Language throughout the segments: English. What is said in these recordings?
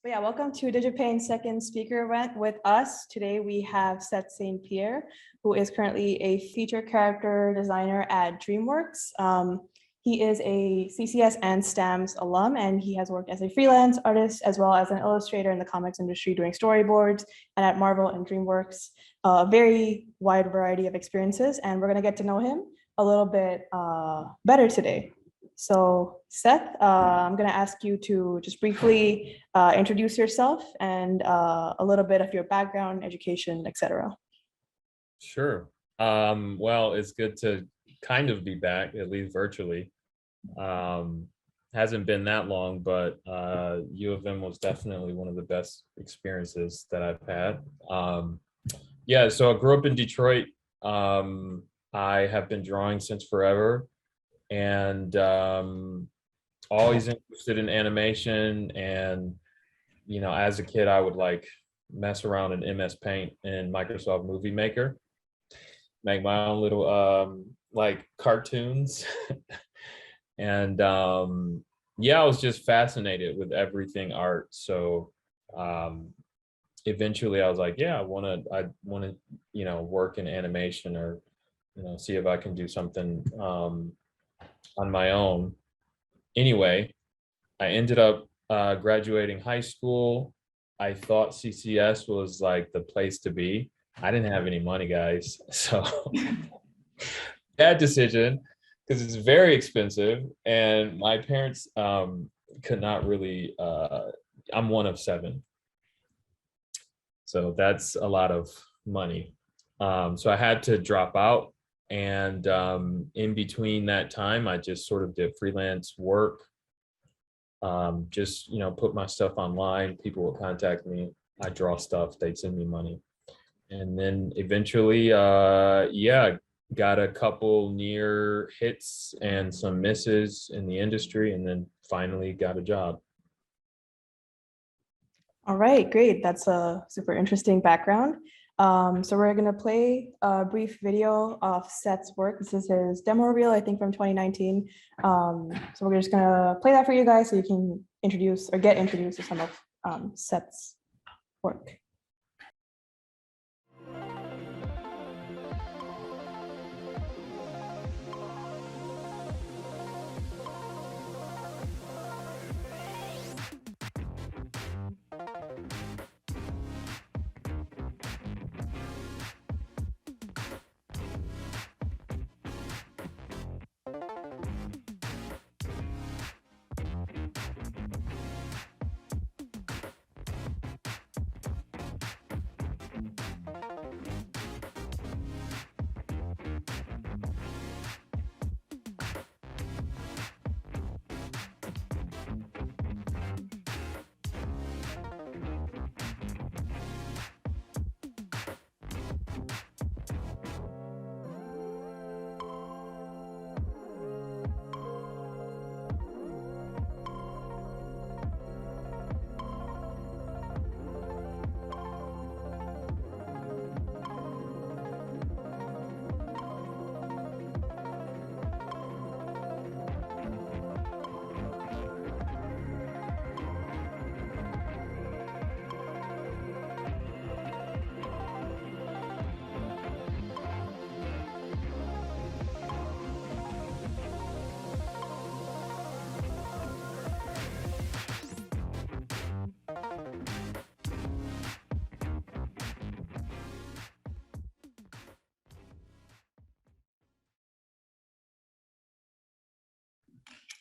But yeah, welcome to DigiPaint's second speaker event with us. Today we have Seth St. Pierre, who is currently a feature character designer at Dreamworks. He is a CCS and STAMS alum, and he has worked as a freelance artist as well as an illustrator in the comics industry doing storyboards and at Marvel and Dreamworks. A very wide variety of experiences, and we're going to get to know him a little bit better today. So Seth, I'm going to ask you to just briefly introduce yourself and a little bit of your background, education, etc. Sure. Well, it's good to kind of be back, at least virtually. Hasn't been that long, but U of M was definitely one of the best experiences that I've had. Yeah, so I grew up in Detroit. I have been drawing since forever, and always interested in animation. And as a kid, I would like mess around in MS Paint and Microsoft Movie Maker, make my own little like cartoons. And yeah, I was just fascinated with everything art. So eventually I was like, yeah, I want to work in animation, or see if I can do something on my own. Anyway, I ended up graduating high school. I thought CCS was like the place to be. I didn't have any money, guys. So bad decision, because it's very expensive. And my parents could not really, I'm one of 7. So that's a lot of money. So I had to drop out. And in between that time, I just sort of did freelance work. Just put my stuff online. People would contact me. I draw stuff. They'd send me money, and then eventually, yeah, got a couple near hits and some misses in the industry, and then finally got a job. All right, great. That's a super interesting background. So we're going to play a brief video of Seth's work. This is his demo reel, I think, from 2019. So we're just going to play that for you guys so you can introduce or get introduced to some of Seth's work.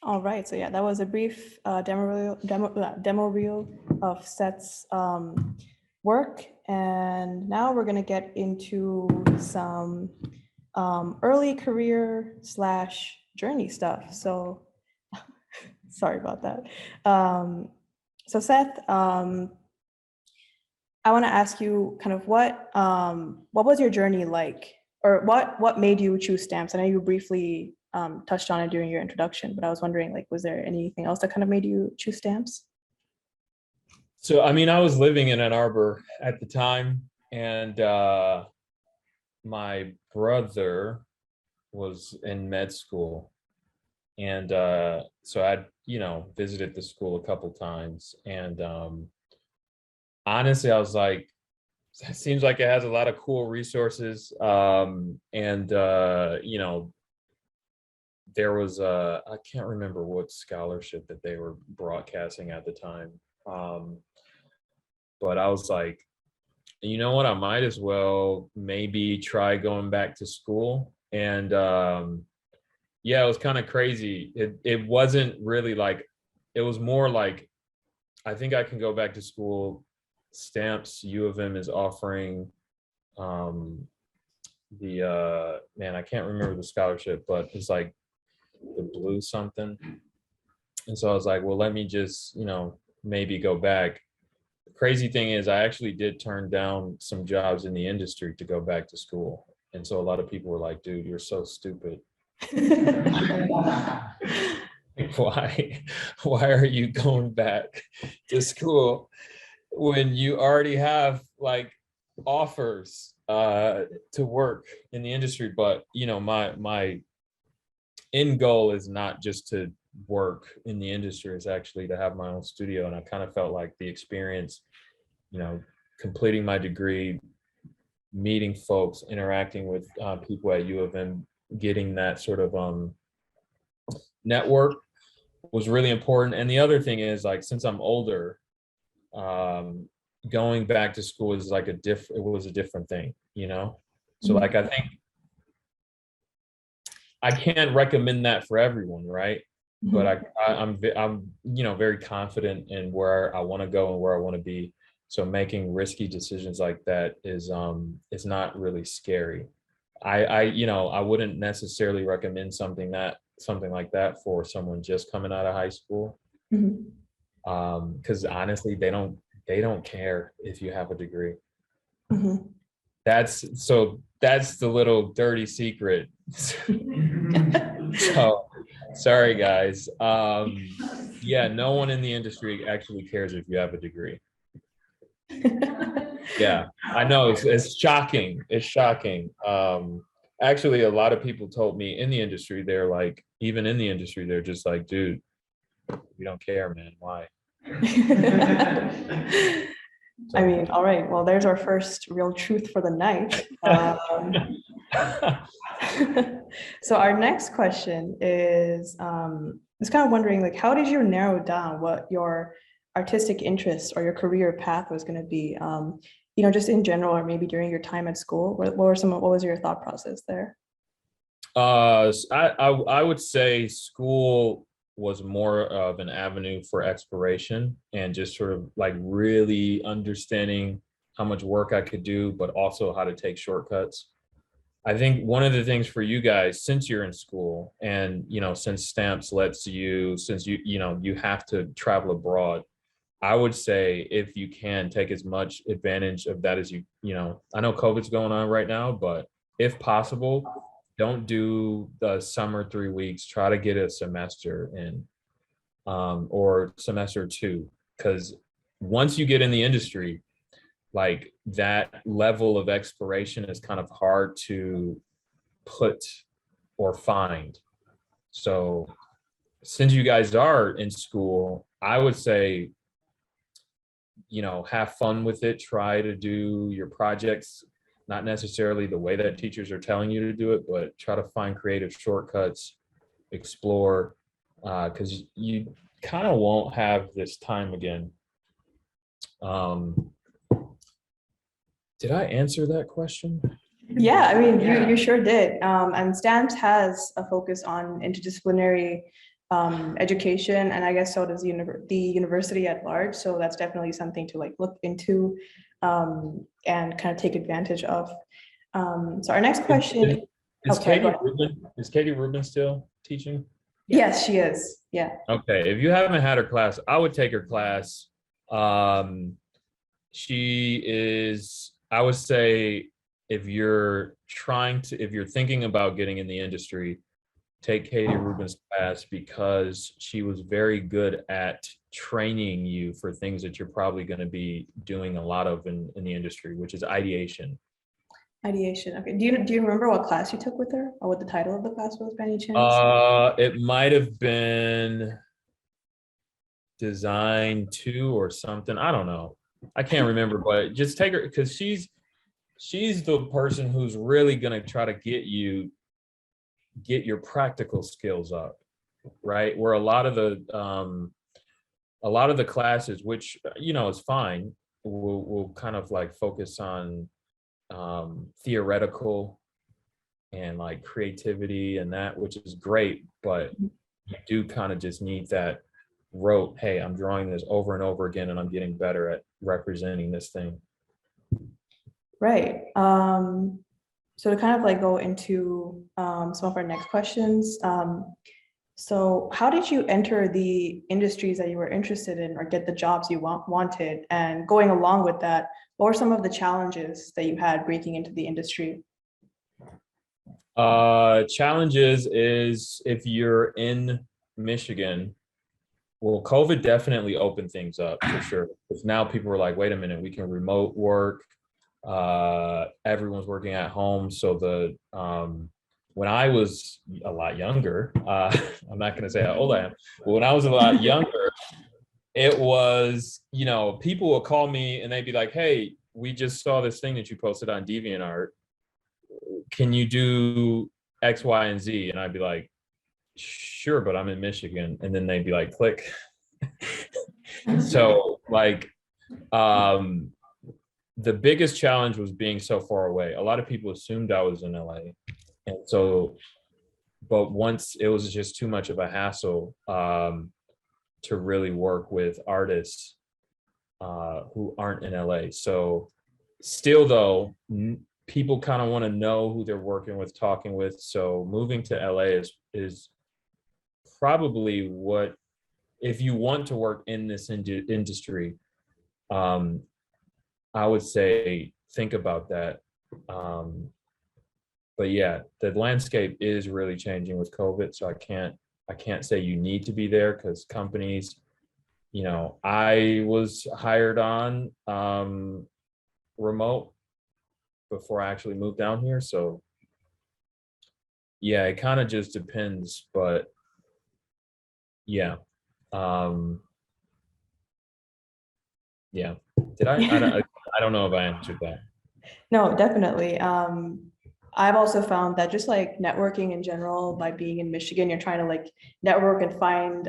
All right, so yeah, that was a brief demo reel of Seth's work, and now we're going to get into some early career / journey stuff. So sorry about that. So Seth, I want to ask you kind of what was your journey like, or what made you choose stamps? I know you briefly touched on it during your introduction, but I was wondering, like, was there anything else that kind of made you choose stamps? So, I mean, I was living in Ann Arbor at the time, and my brother was in med school. And so I'd, visited the school a couple times, and honestly, I was like, it seems like it has a lot of cool resources. And you know, there was I can't remember what scholarship that they were broadcasting at the time. Um, but I was like, you know what, I might as well maybe try going back to school. And yeah, it was kind of crazy. It wasn't really like, it was more like, I think I can go back to school. Stamps U of M is offering um the man, I can't remember the scholarship, but it's like the blue something. And so I was like, well, let me just, you know, maybe go back. The crazy thing is I actually did turn down some jobs in the industry to go back to school. And so a lot of people were like, dude, you're so stupid. Like, why are you going back to school when you already have like offers to work in the industry? But you know, my end goal is not just to work in the industry, it's actually to have my own studio. And I kind of felt like the experience, you know, completing my degree, meeting folks, interacting with people at U of M, getting that sort of network was really important. And the other thing is, like, since I'm older, going back to school is like it was a different thing, you know? So like, I think I can't recommend that for everyone, right? But I'm you know, very confident in where I want to go and where I want to be. So making risky decisions like that is not really scary. I you know, I wouldn't necessarily recommend something like that for someone just coming out of high school. Because honestly, they don't care if you have a degree. That's the little dirty secret. So sorry guys. Yeah, no one in the industry actually cares if you have a degree. Yeah, I know, it's shocking. It's shocking. Actually, a lot of people told me in the industry, they're like, even in the industry, they're just like, dude, we don't care, man. Why? I mean, all right, well, there's our first real truth for the night. So our next question is, just kind of wondering, like, how did you narrow down what your artistic interests or your career path was going to be? You know, just in general, or maybe during your time at school, what was your thought process there? I would say school was more of an avenue for exploration and just sort of like really understanding how much work I could do, but also how to take shortcuts. I think one of the things for you guys, since you're in school and, you know, since Stamps lets you, since you know, you have to travel abroad, I would say if you can take as much advantage of that as you know, I know COVID's going on right now, but if possible, don't do the summer 3 weeks, try to get a semester in, or semester two, because once you get in the industry, like that level of exploration is kind of hard to put or find. So since you guys are in school, I would say, you know, have fun with it, try to do your projects, not necessarily the way that teachers are telling you to do it, but try to find creative shortcuts, explore, because you kind of won't have this time again. Did I answer that question? Yeah, I mean, you sure did. And Stamps has a focus on interdisciplinary education, and I guess so does the university at large. So that's definitely something to like look into and kind of take advantage of. So our next question. Is Katie Rubin still teaching? Yes, she is. Yeah. Okay, if you haven't had her class, I would take her class. She is, I would say, if you're thinking about getting in the industry, take Katie Rubin's class, because she was very good at training you for things that you're probably going to be doing a lot of in the industry, which is ideation. Ideation. Okay. Do you remember what class you took with her, or what the title of the class was by any chance? It might have been Design 2 or something. I don't know. I can't remember, but just take her because she's the person who's really gonna try to get your practical skills up, right? Where a lot of the classes, which is fine, will kind of like focus on theoretical and like creativity and that, which is great, but you do kind of just need that rote, hey, I'm drawing this over and over again and I'm getting better at representing this thing. Right. So to kind of like go into some of our next questions. So how did you enter the industries that you were interested in or get the jobs you wanted? And going along with that, what were some of the challenges that you had breaking into the industry? Challenges is if you're in Michigan, well, COVID definitely opened things up for sure. Because now people were like, wait a minute, we can remote work. Everyone's working at home. So when I was a lot younger, I'm not going to say how old I am, but when I was a lot younger, it was, people would call me and they'd be like, hey, we just saw this thing that you posted on DeviantArt. Can you do X, Y, and Z? And I'd be like, sure, but I'm in Michigan. And then they'd be like, click. So like, the biggest challenge was being so far away. A lot of people assumed I was in LA. And so, but once it was just too much of a hassle to really work with artists who aren't in LA. So still though, people kind of want to know who they're working with, talking with. So moving to LA is probably what, if you want to work in this industry, I would say think about that. But yeah, the landscape is really changing with COVID. So I can't say you need to be there because companies, I was hired on remote before I actually moved down here. So yeah, it kind of just depends, but yeah. Yeah. Did I don't know if I answered that. No, definitely. I've also found that just like networking in general, by being in Michigan, you're trying to like network and find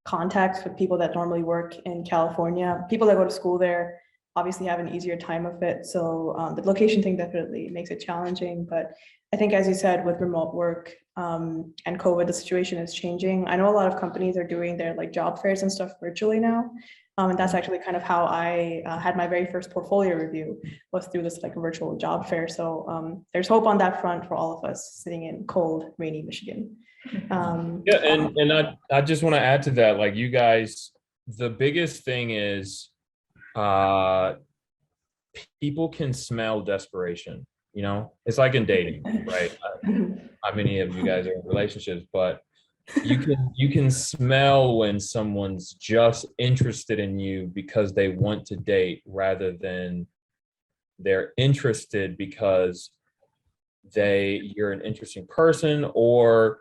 contacts with people that normally work in California. People that go to school there obviously have an easier time of it. So the location thing definitely makes it challenging. But I think, as you said, with remote work and COVID, the situation is changing. I know a lot of companies are doing their like job fairs and stuff virtually now. And that's actually kind of how I had my very first portfolio review, was through this like virtual job fair. So there's hope on that front for all of us sitting in cold, rainy Michigan. Yeah, and I just want to add to that, like you guys, the biggest thing is people can smell desperation. It's like in dating, right? How many of you guys are in relationships, but you can smell when someone's just interested in you because they want to date rather than they're interested because you're an interesting person or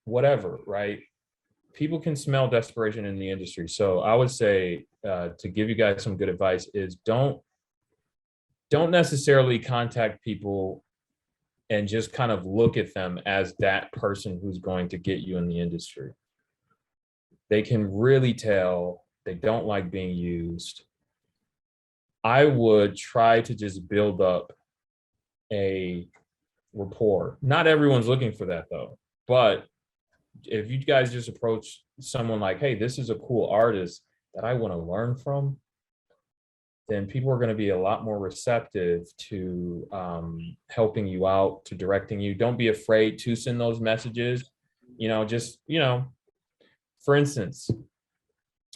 whatever, right? People can smell desperation in the industry. So I would say to give you guys some good advice is don't necessarily contact people and just kind of look at them as that person who's going to get you in the industry. They can really tell they don't like being used. I would try to just build up a rapport. Not everyone's looking for that though, but if you guys just approach someone like, hey, this is a cool artist that I want to learn from, then people are going to be a lot more receptive to helping you out, to directing you. Don't be afraid to send those messages. For instance,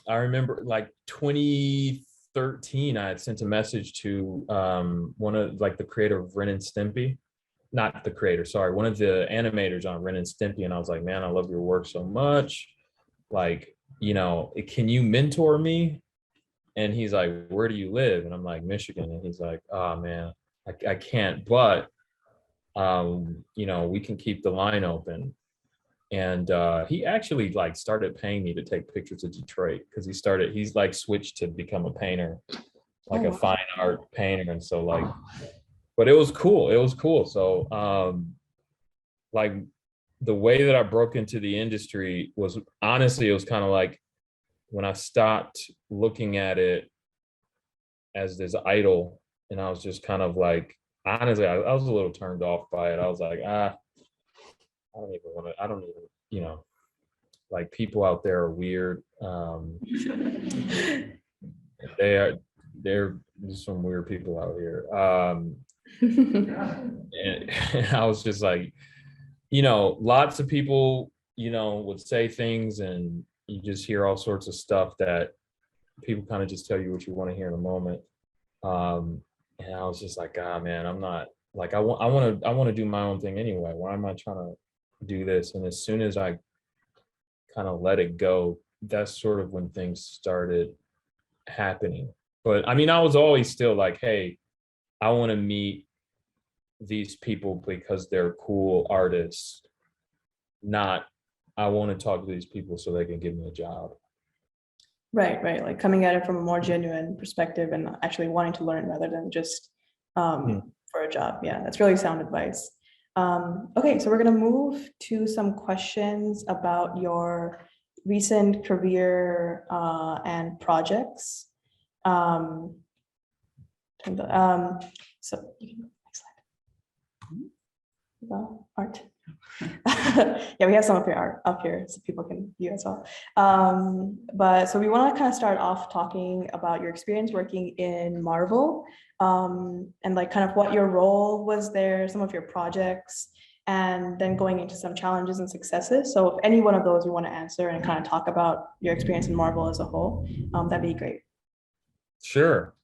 I remember like 2013, I had sent a message to one of like the creator of Ren and Stimpy. Not the creator, sorry, one of the animators on Ren and Stimpy. And I was like, man, I love your work so much. Like, can you mentor me? And he's like, where do you live? And I'm like, Michigan. And he's like, oh man, I can't, but we can keep the line open. And he actually like started paying me to take pictures of Detroit because he's like switched to become a painter, like Oh, a wow. fine art painter. And so like, but it was cool. It was cool. So like the way that I broke into the industry was honestly, it was kind of like when I stopped looking at it as this idol, and I was just kind of like, honestly, I was a little turned off by it. I was like, I don't even want to, I don't even, you know, like people out there are weird. They are, they're just some weird people out here. And I was just like, you know, lots of people, you know, would say things and you just hear all sorts of stuff that people kind of just tell you what you want to hear in a moment. And I was just like, ah, man, I'm not like, I want to do my own thing anyway. Why am I trying to do this? And as soon as I kind of let it go, that's sort of when things started happening. But I mean, I was always still like, hey, I want to meet these people because they're cool artists, not I want to talk to these people so they can give me a job. Right. Like coming at it from a more genuine perspective and actually wanting to learn rather than just for a job. Yeah, that's really sound advice. Okay, so we're gonna move to some questions about your recent career and projects. Um, so you can go next slide. Art. Yeah, we have some up here so people can view as well. But so we want to kind of start off talking about your experience working in Marvel, and like kind of what your role was there, some of your projects, and then going into some challenges and successes. So if any one of those you want to answer and kind of talk about your experience in Marvel as a whole, that'd be great. Sure.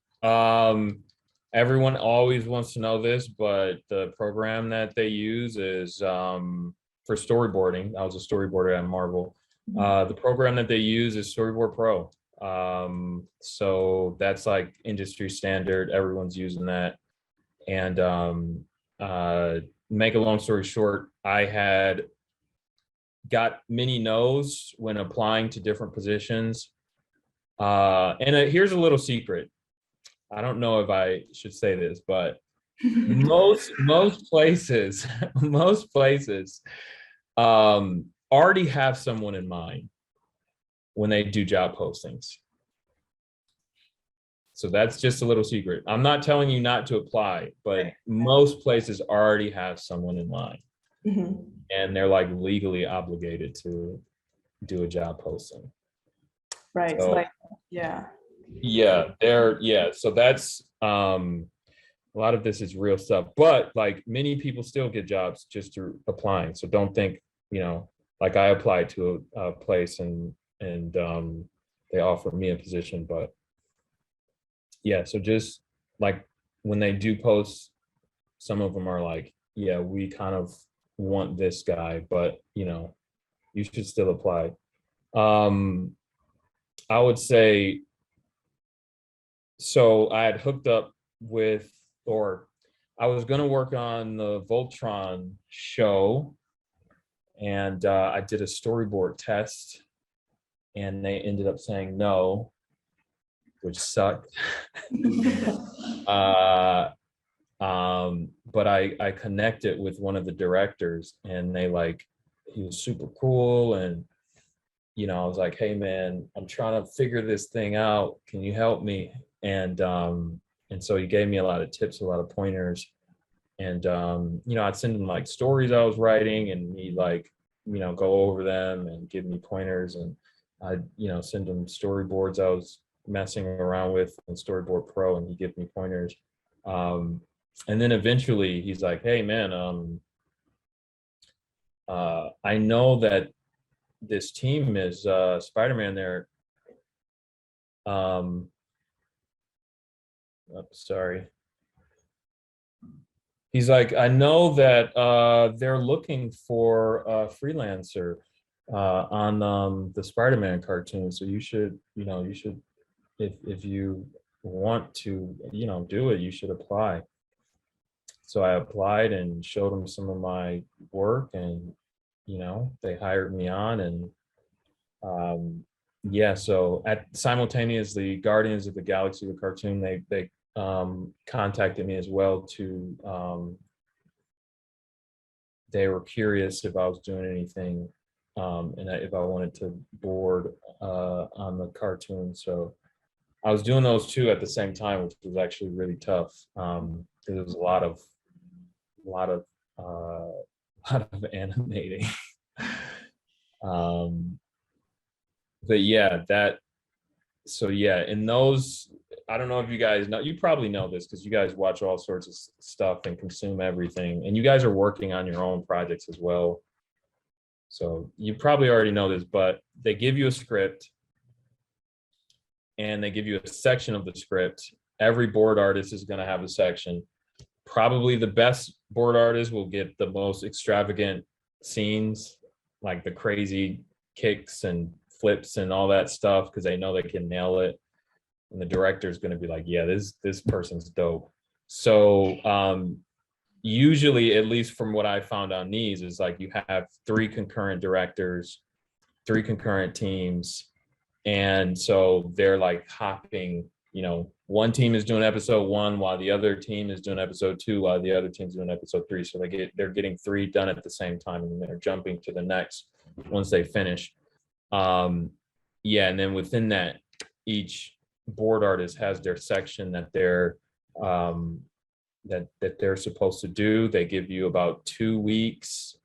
Everyone always wants to know this, but the program that they use is for storyboarding. I was a storyboarder at Marvel. The program that they use is Storyboard Pro. So that's like industry standard. Everyone's using that. And make a long story short, I had got many no's when applying to different positions. And here's a little secret. I don't know if I should say this, but most places, most places already have someone in mind when they do job postings. So that's just a little secret. I'm not telling you not to apply, but most places already have someone in mind. And they're like legally obligated to do a job posting. Right. So like, yeah. So that's a lot of this is real stuff, but like many people still get jobs just through applying. So don't think, you know, like I applied to a place and they offered me a position, but yeah, so just like when they do post, some of them are like, yeah, we kind of want this guy, but you know, you should still apply. I would say, so I had hooked up with, or I was going to work on the Voltron show, and I did a storyboard test, and they ended up saying no, which sucked. But I connected with one of the directors, and he was super cool, and you know, I was like, hey man, I'm trying to figure this thing out. Can you help me? And so he gave me a lot of tips, a lot of pointers. And you know, I'd send him like stories I was writing, and he'd like, you know, go over them and give me pointers. And I'd, you know, send him storyboards I was messing around with in Storyboard Pro, and he'd give me pointers. And then eventually he's like, hey man, I know that this team is Spider-Man there. Sorry. He's like, I know that they're looking for a freelancer on the Spider-Man cartoon. So you should, you know, if you want to, you know, do it, you should apply. So I applied and showed him some of my work, and they hired me on, and yeah, so at simultaneously Guardians of the Galaxy, the cartoon, they contacted me as well to they were curious if I was doing anything, and if I wanted to board on the cartoon. So I was doing those two at the same time, which was actually really tough. There was a lot of uh, lot of animating. But yeah, in those, I don't know if you guys know, you probably know this because you guys watch all sorts of stuff and consume everything, and you guys are working on your own projects as well. So you probably already know this, but they give you a script and they give you a section of the script. Every board artist is going to have a section. Probably the best board artist will get the most extravagant scenes, like the crazy kicks and flips and all that stuff, because they know they can nail it. And the director is going to be like, yeah, this person's dope. So usually, at least from what I found on these, is like you have 3 concurrent directors, 3 concurrent teams. And so they're like hopping, one team is doing episode 1 while the other team is doing episode 2 while the other team's doing episode 3. So they're getting 3 done at the same time, and they're jumping to the next once they finish. Yeah, and then within that, each board artist has their section that they're that they're supposed to do. They give you about 2 weeks,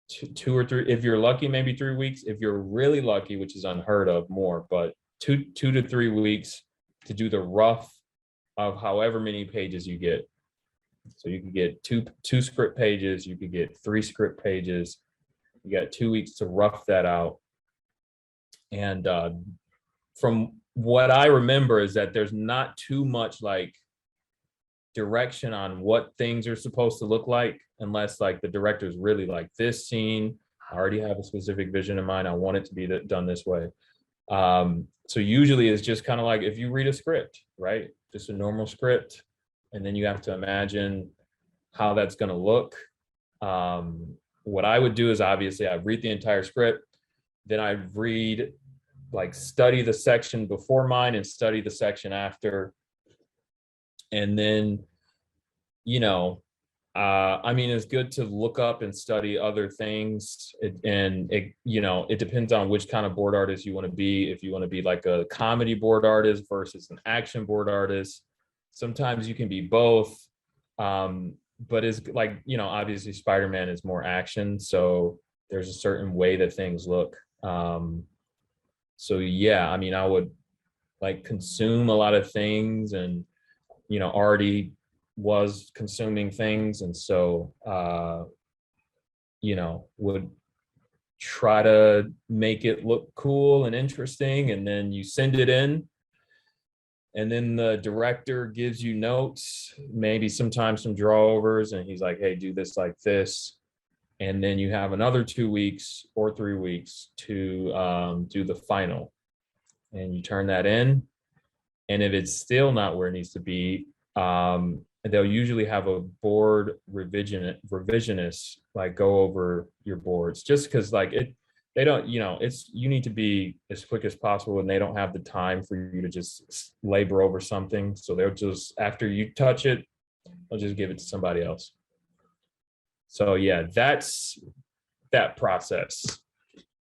2 or 3, if you're lucky, maybe 3 weeks. If you're really lucky, which is unheard of, more, but 2 to 3 weeks to do the rough of however many pages you get. So you can get two script pages, you could get 3 script pages. You got 2 weeks to rough that out. And from what I remember is that there's not too much like direction on what things are supposed to look like, unless like the director's really like, this scene, I already have a specific vision in mind, I want it to be done this way. So usually it's just kind of like if you read a script, right? Just a normal script, and then you have to imagine how that's going to look. What I would do is obviously I read the entire script, then I read, like, study the section before mine and study the section after. And then, I mean, it's good to look up and study other things. It depends on which kind of board artist you want to be. If you want to be like a comedy board artist versus an action board artist, sometimes you can be both. But it's like, obviously Spider-Man is more action. So there's a certain way that things look. So yeah, I mean, I would like consume a lot of things, and already was consuming things, and so would try to make it look cool and interesting, and then you send it in, and then the director gives you notes, maybe sometimes some drawovers, and he's like, hey, do this like this. And then you have another 2 weeks or 3 weeks to do the final, and you turn that in. And if it's still not where it needs to be, they'll usually have a board revisionist like go over your boards, just because like they don't, it's, you need to be as quick as possible, and they don't have the time for you to just labor over something. So they'll just, after you touch it, they'll just give it to somebody else. So yeah, that's that process.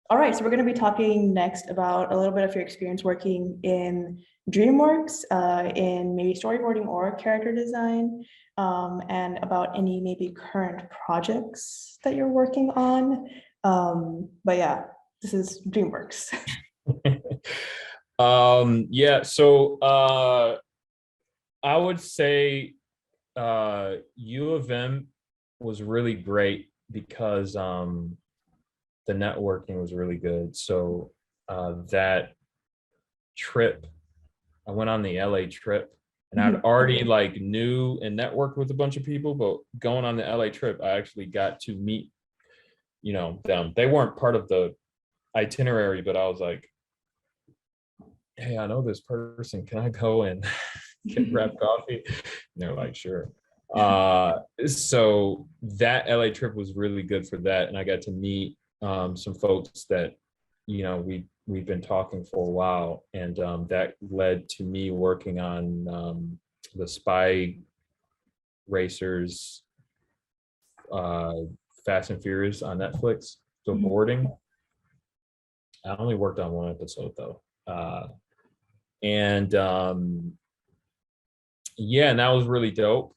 All right, so we're going to be talking next about a little bit of your experience working in Dreamworks, in maybe storyboarding or character design, and about any maybe current projects that you're working on. But yeah, this is Dreamworks. Yeah, so I would say U of M was really great because the networking was really good. So that trip, I went on the LA trip, and I'd already like knew and networked with a bunch of people, but going on the LA trip, I actually got to meet, them. They weren't part of the itinerary, but I was like, hey, I know this person. Can I go and get grab coffee? And they're like, sure. So that LA trip was really good for that, and I got to meet some folks that we've been talking for a while, and that led to me working on the Spy Racers, uh, Fast and Furious on Netflix. So Mhm. boarding. I only worked on one episode though, and yeah, and that was really dope.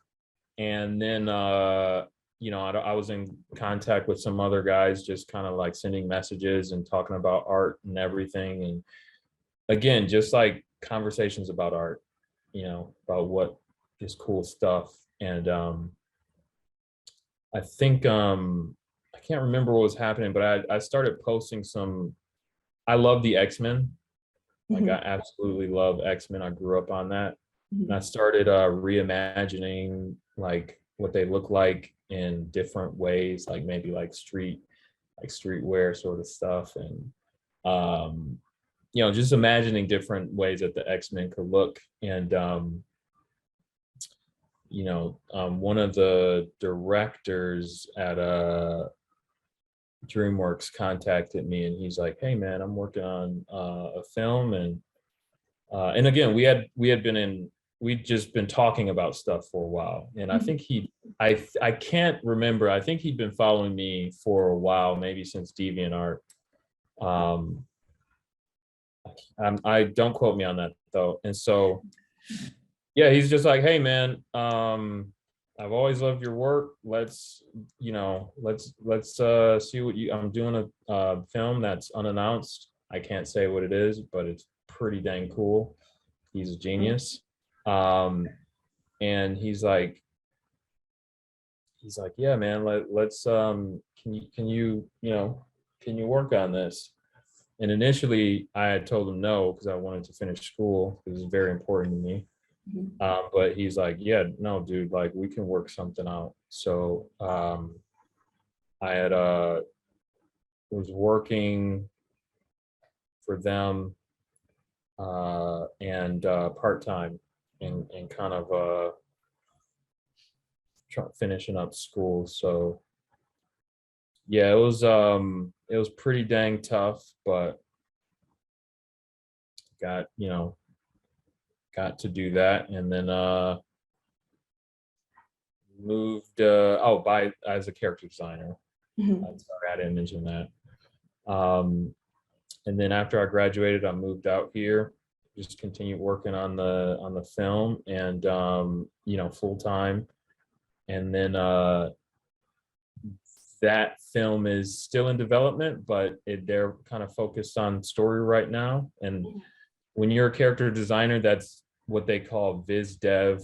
And then I was in contact with some other guys, just kind of like sending messages and talking about art and everything. And again, just like conversations about art, about what is cool stuff. And I think I can't remember what was happening, but I started posting some. I love the X-Men. Like I Mhm. absolutely love X-Men. I grew up on that. And I Mhm. started reimagining like what they look like in different ways, like maybe like streetwear sort of stuff. And just imagining different ways that the X-Men could look. And one of the directors at DreamWorks contacted me, and he's like, "Hey man, I'm working on a film." And again, we'd just been talking about stuff for a while. And I Mhm. think I can't remember. I think he'd been following me for a while, maybe since DeviantArt. Um, I don't quote me on that though. And so, yeah, he's just like, "Hey man, I've always loved your work. Let's see what I'm doing a film that's unannounced. I can't say what it is, but it's pretty dang cool." He's a genius. Um, and he's like, "Yeah, man, let's can you work on this?" And initially I had told him no, because I wanted to finish school. It was very important to me. Mhm. But he's like, "Yeah, no, dude, like we can work something out." So I had was working for them and part-time, and kind of finishing up school. So yeah, it was pretty dang tough, but got you know got to do that. And then moved by as a character designer. I'm Mhm. sorry I didn't mention that. And then after I graduated, I moved out here, just continued working on the film, and full time. And then that film is still in development, but they're kind of focused on story right now. And when you're a character designer, that's what they call viz dev,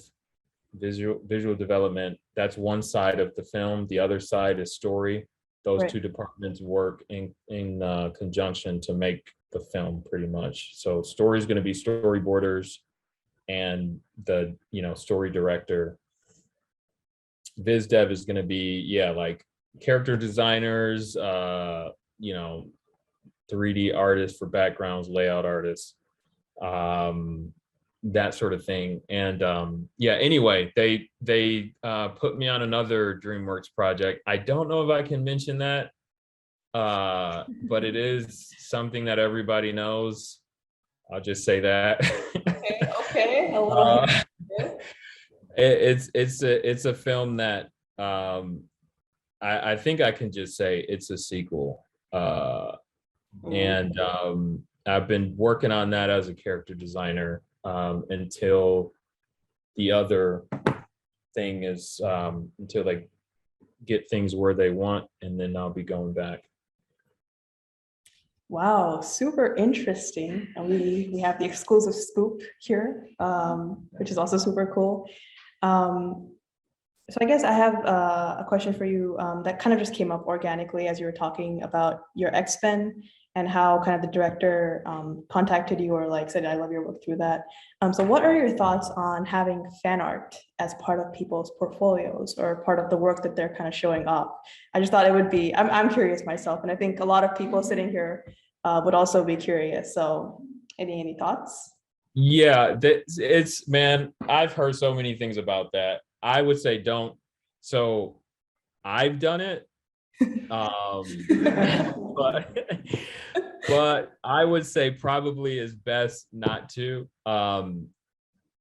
visual development. That's one side of the film. The other side is story. Those Right. two departments work in conjunction to make the film, pretty much. So story is going to be storyboarders, and the story director. Viz dev is going to be, yeah, like character designers, you know 3D artists for backgrounds, layout artists, um, that sort of thing. And yeah, anyway, they put me on another DreamWorks project. I don't know if I can mention that, but it is something that everybody knows. I'll just say that. Okay, okay, a little hint. uh, it's a film that I think I can just say it's a sequel. Ooh. And I've been working on that as a character designer until the other thing is until they get things where they want, and then I'll be going back. Wow, super interesting. And we have the exclusive scoop here, which is also super cool. Um, so I guess I have a question for you that kind of just came up organically as you were talking about your X-Men and how kind of the director contacted you or like said, "I love your work," through that. So what are your thoughts on having fan art as part of people's portfolios or part of the work that they're kind of showing off? I just thought it would be, I'm curious myself, and I think a lot of people sitting here would also be curious. So any thoughts? Yeah, it's man, I've heard so many things about that. I would say don't. So I've done it. But but I would say probably is best not to.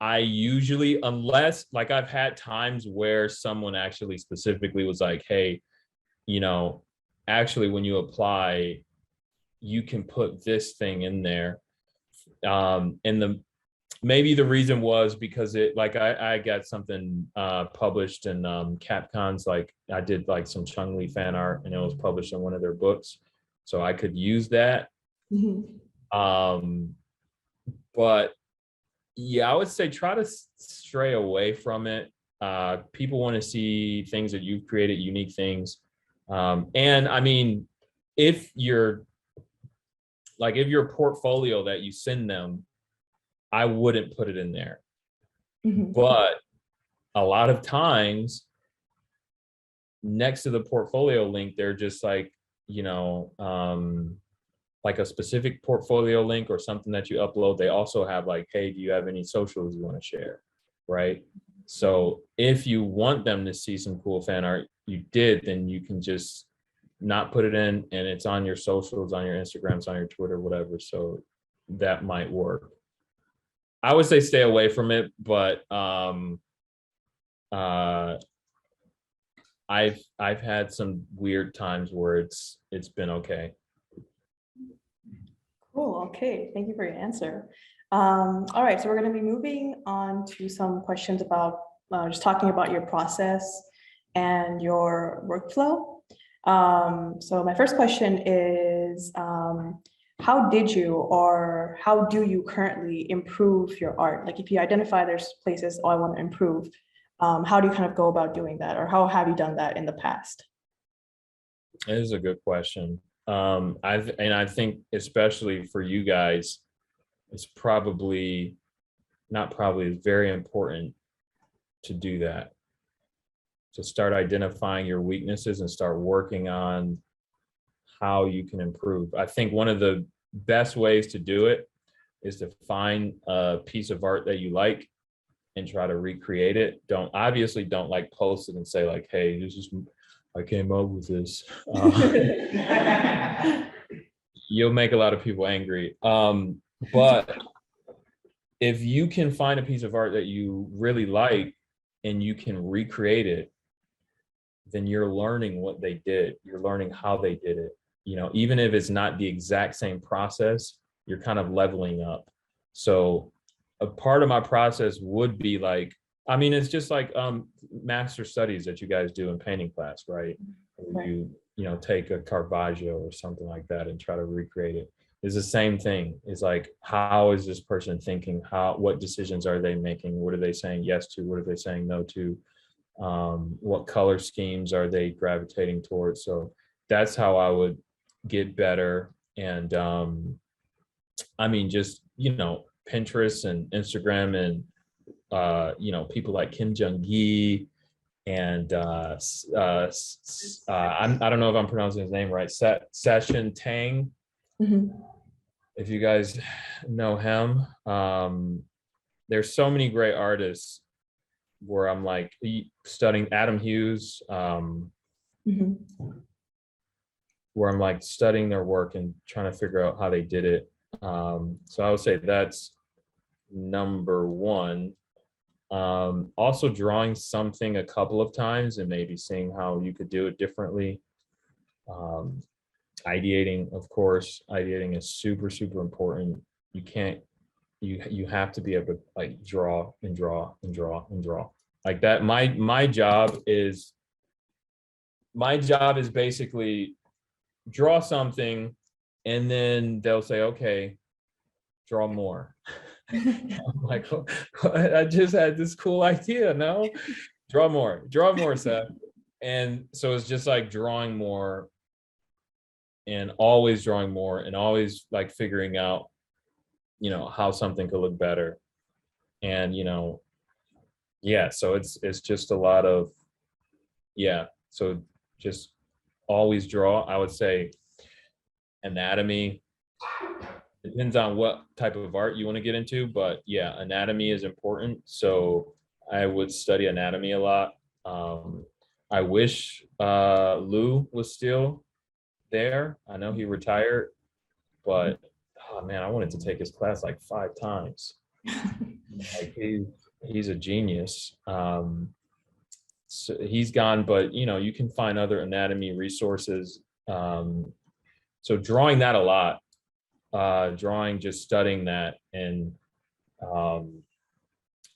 I usually, unless like I've had times where someone actually specifically was like, hey, you know, actually when you apply, you can put this thing in there. And maybe the reason was because it like I got something published in Capcon's, like I did like some Chung-Li fan art and it was published in one of their books. So I could use that. But yeah, I would say try to stray away from it. People want to see things that you've created, unique things. And I mean, if your portfolio that you send them, I wouldn't put it in there. But a lot of times next to the portfolio link, they're just like, like a specific portfolio link or something that you upload. They also have like, hey, do you have any socials you want to share? Right. So if you want them to see some cool fan art you did, then you can just not put it in and it's on your socials, on your Instagrams, on your Twitter, whatever. So that might work. I would say stay away from it, but I've had some weird times where it's been okay. Cool. Okay. Thank you for your answer. All right. So we're going to be moving on to some questions about just talking about your process and your workflow. So my first question is, how did you or how do you currently improve your art? Like if you identify there's places, oh, I want to improve, how do you kind of go about doing that? Or how have you done that in the past? It is a good question. I think especially for you guys, it's probably it's very important to do that. To start identifying your weaknesses and start working on how you can improve. I think one of the best ways to do it is to find a piece of art that you like and try to recreate it. Don't like post it and say like, hey, I came up with this. You'll make a lot of people angry. But if you can find a piece of art that you really like and you can recreate it, then you're learning what they did. You're learning how they did it. Even if it's not the exact same process, you're kind of leveling up. So a part of my process would be like, it's just like master studies that you guys do in painting class, right? Where you take a Caravaggio or something like that and try to recreate it. It's the same thing. It's like, how is this person thinking? What decisions are they making? What are they saying yes to? What are they saying no to? What color schemes are they gravitating towards? So that's how I would get better. And just Pinterest and Instagram and people like Kim Jung-gi and I don't know if I'm pronouncing his name right, Session Tang. If you guys know him, there's so many great artists where I'm like studying Adam Hughes, where I'm like studying their work and trying to figure out how they did it. So I would say that's number one. Also drawing something a couple of times and maybe seeing how you could do it differently. Ideating, of course, ideating is super, super important. You have to be able to like draw and draw and draw and draw like that. My job is basically draw something and then they'll say, okay, draw more. I'm like, I just had this cool idea. No, draw more, Seth. And so it's just like drawing more and always drawing more and always like figuring out, how something could look better. And, so it's just a lot of, so just always draw. I would say anatomy, depends on what type of art you want to get into, but yeah, anatomy is important. So I would study anatomy a lot. I wish Lou was still there. I know he retired, but oh man, I wanted to take his class like 5 times. Like he's a genius. So he's gone, but you know, you can find other anatomy resources. So drawing that a lot, drawing, just studying that, and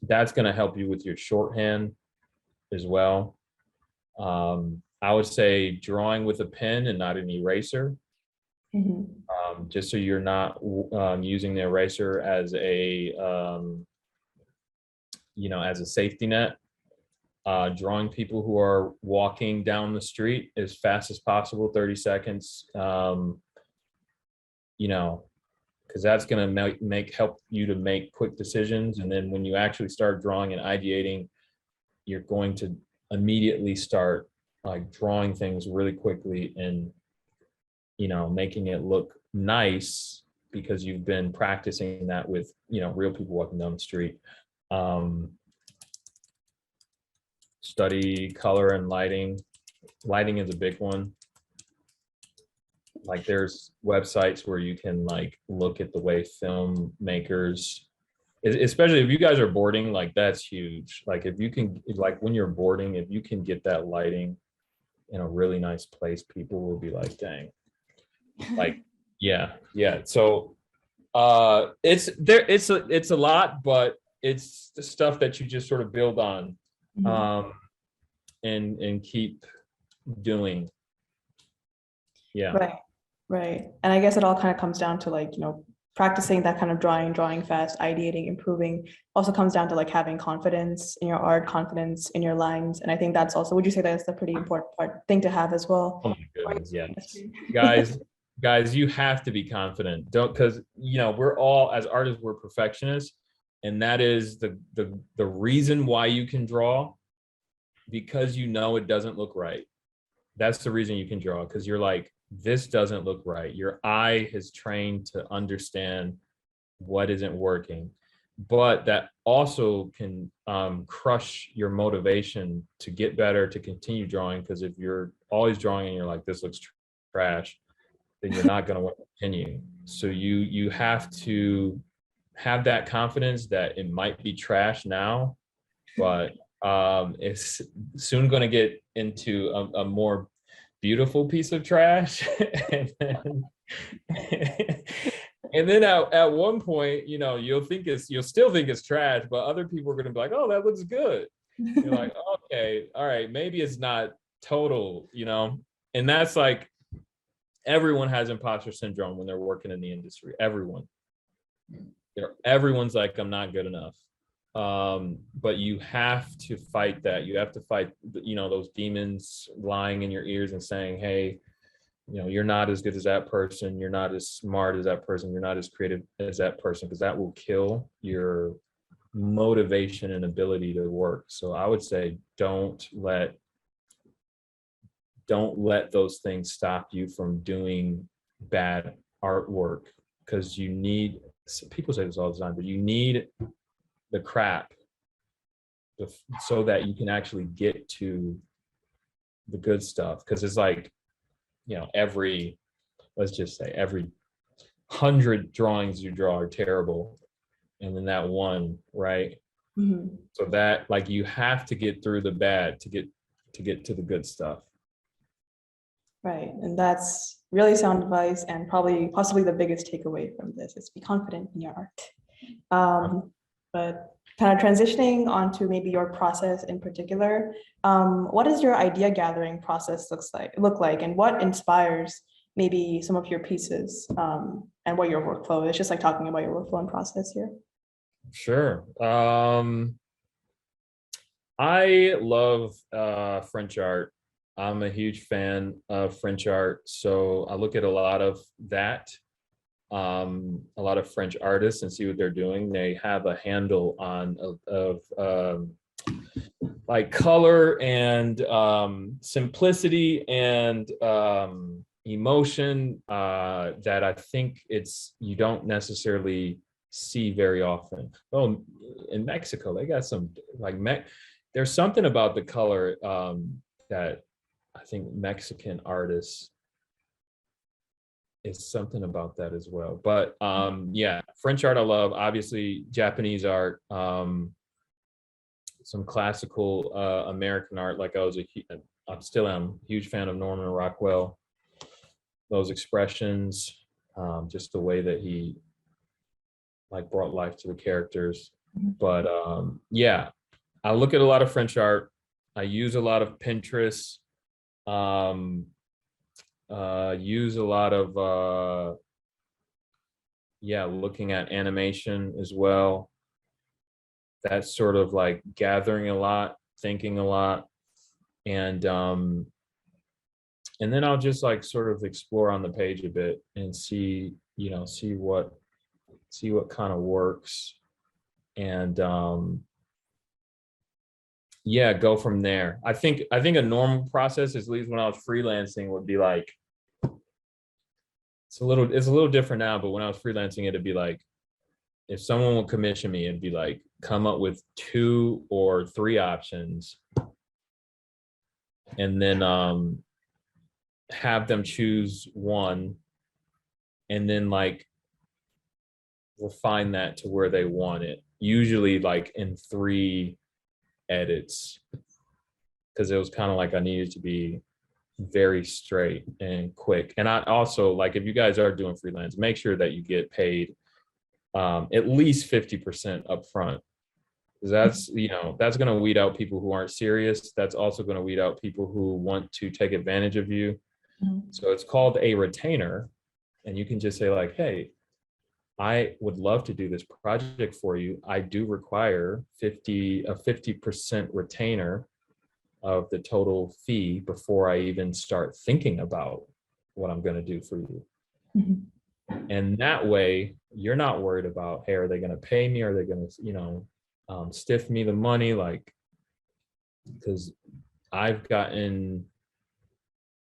that's going to help you with your shorthand as well. I would say drawing with a pen and not an eraser, just so you're not using the eraser as a as a safety net. Drawing people who are walking down the street as fast as possible, 30 seconds, because that's going to help you to make quick decisions. And then when you actually start drawing and ideating, you're going to immediately start like drawing things really quickly and, making it look nice because you've been practicing that with, real people walking down the street. Study color and lighting. Lighting is a big one. Like there's websites where you can like look at the way filmmakers, especially if you guys are boarding, like that's huge. Like if you can, like when you're boarding, if you can get that lighting in a really nice place, people will be like, dang, like, yeah. So it's a lot, but it's the stuff that you just sort of build on and keep doing. Yeah. Right. And I guess it all kind of comes down to like, practicing that kind of drawing fast, ideating, improving. Also comes down to like having confidence in your art, confidence in your lines. And I think that's also, would you say that's the pretty important thing to have as well? Oh my goodness, yes. Guys, you have to be confident. Because we're all, as artists, we're perfectionists. And that is the reason why you can draw, because it doesn't look right. That's the reason you can draw, because you're like, this doesn't look right. Your eye has trained to understand what isn't working, but that also can crush your motivation to get better, to continue drawing. Because if you're always drawing and you're like, this looks trash, then you're not going to want to continue. So you have to have that confidence that it might be trash now, but it's soon going to get into a more beautiful piece of trash. and then at one point, you'll still think it's trash, but other people are going to be like, oh, that looks good. You're like, okay, all right, maybe it's not total, and that's like, everyone has imposter syndrome when they're working in the industry. Everyone's like, I'm not good enough. But you have to fight that. You have to fight, those demons lying in your ears and saying, hey, you're not as good as that person. You're not as smart as that person. You're not as creative as that person, because that will kill your motivation and ability to work. So I would say don't let those things stop you from doing bad artwork, because people say this all the time, but you need the crap so that you can actually get to the good stuff. Because it's like, let's just say every 100 drawings you draw are terrible, and then that one, right? So that, like, you have to get through the bad to get to the good stuff. Right. And that's really sound advice, and possibly the biggest takeaway from this is be confident in your art. But kind of transitioning onto maybe your process in particular, what does your idea gathering process look like, and what inspires maybe some of your pieces, and what your workflow is? Just like talking about your workflow and process here. Sure. I love French art. I'm a huge fan of French art, so I look at a lot of that. A lot of French artists and see what they're doing. They have a handle of like color and simplicity and emotion that I think you don't necessarily see very often. Oh, in Mexico, they got some like there's something about the color that I think Mexican artists is something about that as well. But yeah, French art I love, obviously Japanese art, some classical American art. Like I'm still am a huge fan of Norman Rockwell. Those expressions, just the way that he like brought life to the characters. But yeah, I look at a lot of French art. I use a lot of Pinterest. Use a lot of yeah, looking at animation as well. That's sort of like gathering a lot, thinking a lot, and then I'll just like sort of explore on the page a bit and see, you know, see what kind of works, and yeah, go from there. I think a normal process, at least when I was freelancing, would be like, it's a little different now, but when I was freelancing, it'd be like, if someone would commission me, it'd be like, come up with 2 or 3 options, and then have them choose one, and then like refine that to where they want it, usually like in 3 edits, because it was kind of like I needed to be very straight and quick. And I also, like, if you guys are doing freelance, make sure that you get paid at least 50% up front, because that's, you know, that's going to weed out people who aren't serious. That's also going to weed out people who want to take advantage of you. So it's called a retainer, and you can just say like, hey, I would love to do this project for you. I do require a 50% retainer of the total fee before I even start thinking about what I'm going to do for you. And that way, you're not worried about, hey, are they going to pay me? Are they going to, you know, stiff me the money? Like, because I've gotten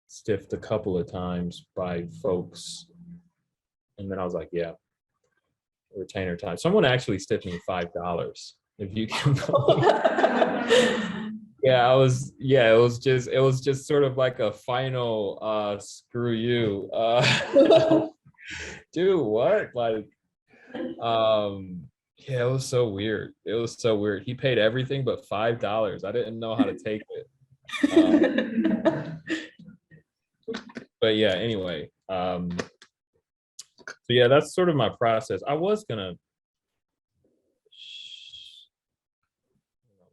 stiffed a couple of times by folks, and then I was like, yeah, retainer time. Someone actually stiffed me $5, if you can. Yeah, it was just sort of like a final screw you. Dude, what? Like, yeah, it was so weird. It was so weird. He paid everything but $5. I didn't know how to take it. But yeah, anyway. So yeah, that's sort of my process. I was gonna,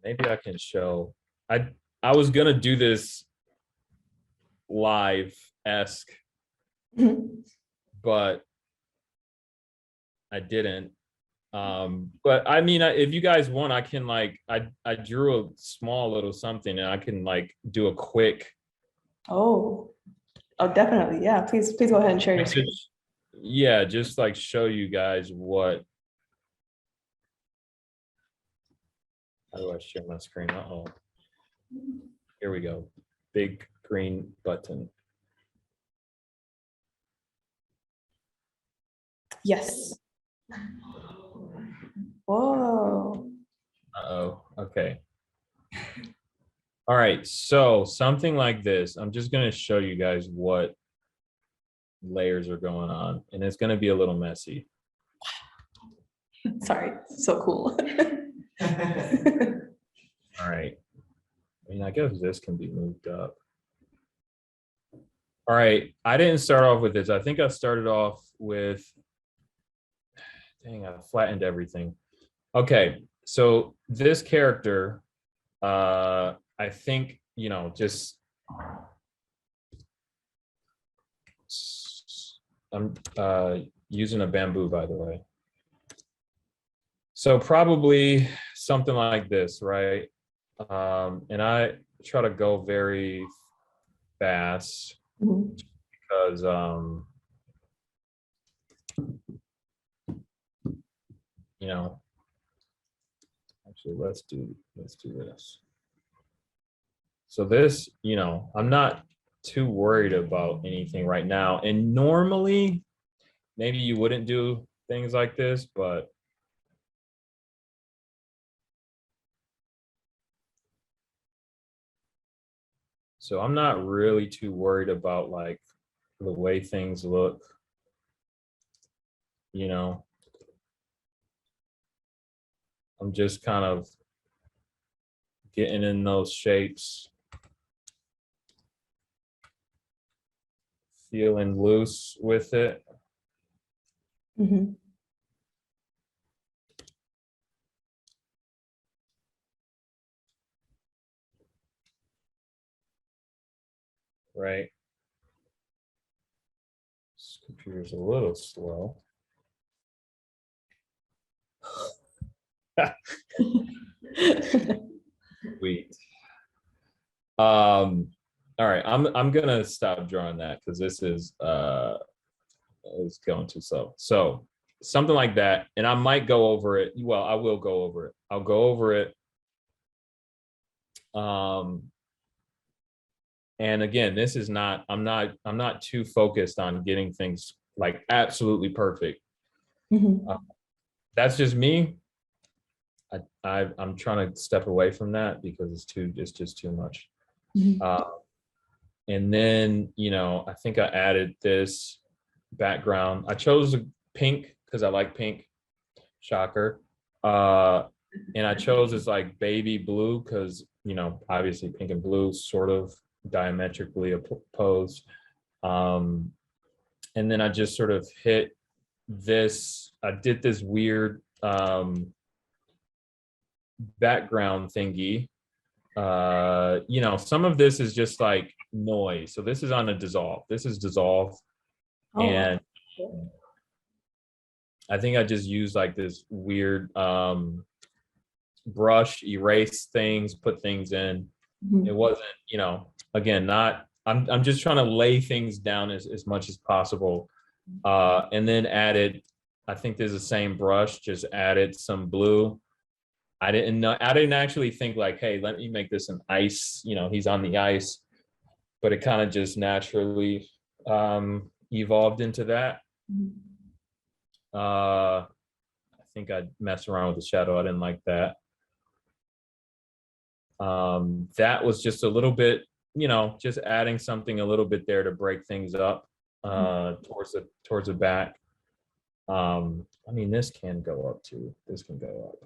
maybe I can show. I was gonna do this live-esque, but I didn't. But I mean, if you guys want, I can like, I drew a small little something, and I can like do a quick. Oh, definitely. Yeah, please go ahead and share your screen. Yeah, just like show you guys what. How do I share my screen? Uh-oh. Here we go. Big green button. Yes. Whoa. Uh-oh. Okay. All right. So something like this. I'm just going to show you guys what layers are going on, and it's going to be a little messy. Sorry. So cool. All right. I mean, I guess this can be moved up. All right. I didn't start off with this. I think I started off with, dang, I flattened everything. Okay. So this character, I think, you know, just, I'm using a bamboo, by the way. So probably something like this, right? And I try to go very fast because you know, actually let's do this. So this, you know, I'm not too worried about anything right now. And normally maybe you wouldn't do things like this, but So I'm not really too worried about like the way things look, you know. I'm just kind of getting in those shapes, feeling loose with it. Mhm. Right. This computer's a little slow. Sweet. All right, I'm gonna stop drawing that because this is going too slow. So something like that, and I might go over it. Well, I will go over it. I'll go over it. And again, this is not, I'm not too focused on getting things like absolutely perfect. Mhm. That's just me. I'm trying to step away from that because it's just too much. Mhm. And then, I think I added this background. I chose pink because I like pink. Shocker. And I chose this like baby blue because, obviously pink and blue sort of diametrically opposed. And then I just sort of hit this, I did this weird background thingy. Some of this is just like noise. So this is on a dissolve. This is dissolve. Oh, wow. And I think I just used like this weird brush, erase things, put things in. Mhm. It wasn't, again, not, I'm just trying to lay things down as much as possible. And then added, I think there's the same brush, just added some blue. I didn't actually think like, hey, let me make this an ice, he's on the ice, but it kind of just naturally evolved into that. Mhm. I think I messed around with the shadow. I didn't like that. That was just a little bit, just adding something a little bit there to break things up towards the back. I mean, this can go up too. This can go up.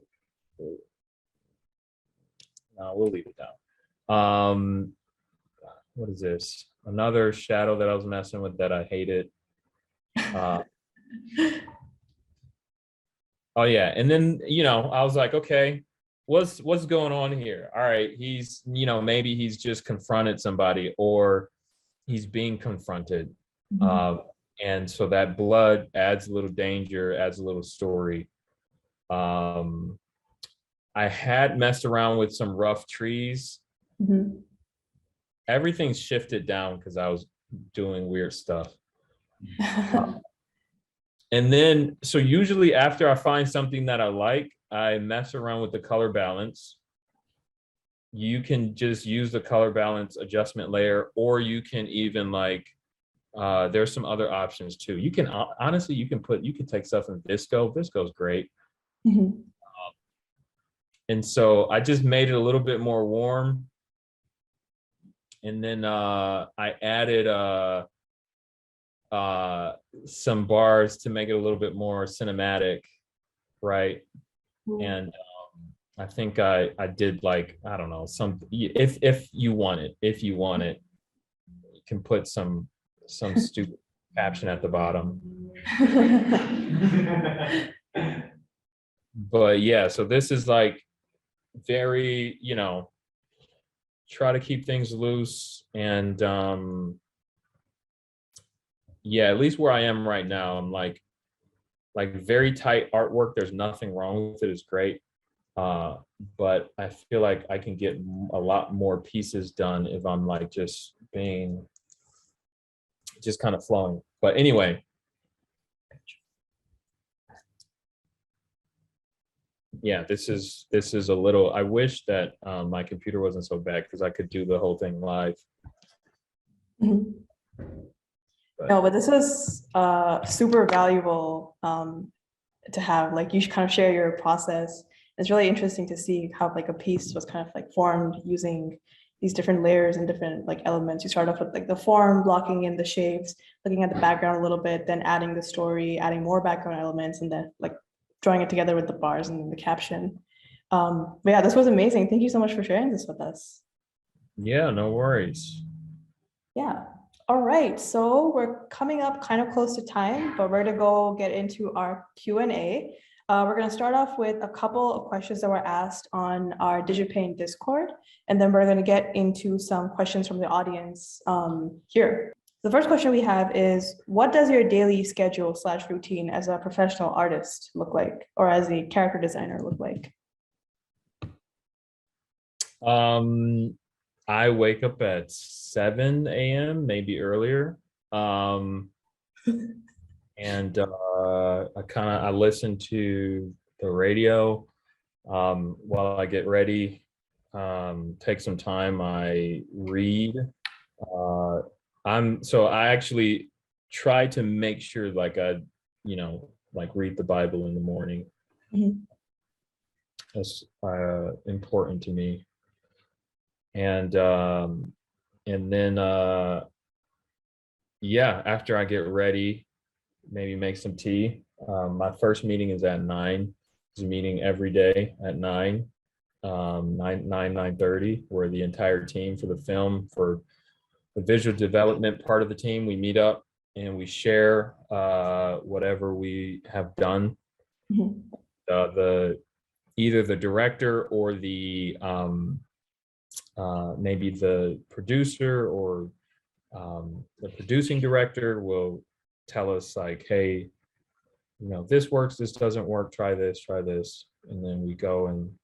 No, we'll leave it down. What is this? Another shadow that I was messing with that I hated. Oh yeah, and then I was like, okay, what's going on here? All right, he's maybe he's just confronted somebody or he's being confronted, Mhm. and so that blood adds a little danger, adds a little story. I had messed around with some rough trees. Mhm. Everything's shifted down because I was doing weird stuff. And then, so usually after I find something that I like, I mess around with the color balance. You can just use the color balance adjustment layer, or you can even like, there's some other options too. You can honestly, you can take stuff in Visco. Visco's great. Mhm. And so I just made it a little bit more warm. And then I added some bars to make it a little bit more cinematic, right? And I think I did like, I don't know, some, if you want it, you can put some stupid caption at the bottom. But yeah, so this is like very, try to keep things loose. And yeah, at least where I am right now, I'm like very tight artwork. There's nothing wrong with it. It's great. But I feel like I can get a lot more pieces done if I'm like just kind of flowing. But anyway, yeah, this is a little, I wish that my computer wasn't so bad because I could do the whole thing live. Mhm. But No, but this was super valuable to have. Like you should kind of share your process. It's really interesting to see how like a piece was kind of like formed using these different layers and different like elements. You start off with like the form, blocking in the shapes, looking at the background a little bit, then adding the story, adding more background elements, and then like drawing it together with the bars and the caption. But yeah, this was amazing. Thank you so much for sharing this with us. Yeah, no worries. Yeah. All right. So we're coming up kind of close to time, but we're going to go get into our Q&A. We're going to start off with a couple of questions that were asked on our DigiPaint Discord, and then we're going to get into some questions from the audience here. The first question we have is, what does your daily schedule / routine as a professional artist look like, or as a character designer look like? I wake up at 7 a.m., maybe earlier. And I listen to the radio while I get ready. Take some time, I read. I actually try to make sure like I, like read the Bible in the morning. Mhm. That's important to me. And then after I get ready, maybe make some tea. My first meeting is at 9. It's a meeting every day at 9, 9:30, where the entire team for the film, for the visual development part of the team, we meet up and we share whatever we have done. Mhm. Either the director or the maybe the producer or the producing director will tell us like, hey, this works, this doesn't work, try this, and then we go and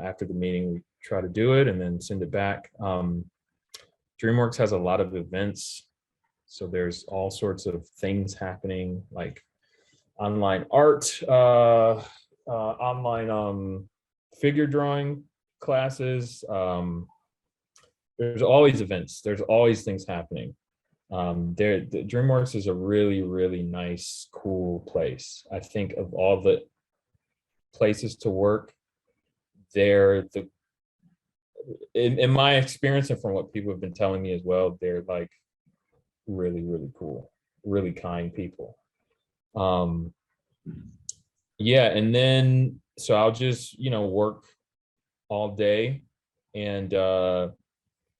after the meeting we try to do it and then send it back. DreamWorks has a lot of events, so there's all sorts of things happening, like online art, online figure drawing classes. There's always events, there's always things happening. The DreamWorks is a really, really nice, cool place. I think of all the places to work, in my experience and from what people have been telling me as well, they're like really, really cool, really kind people. And then so I'll just work all day, and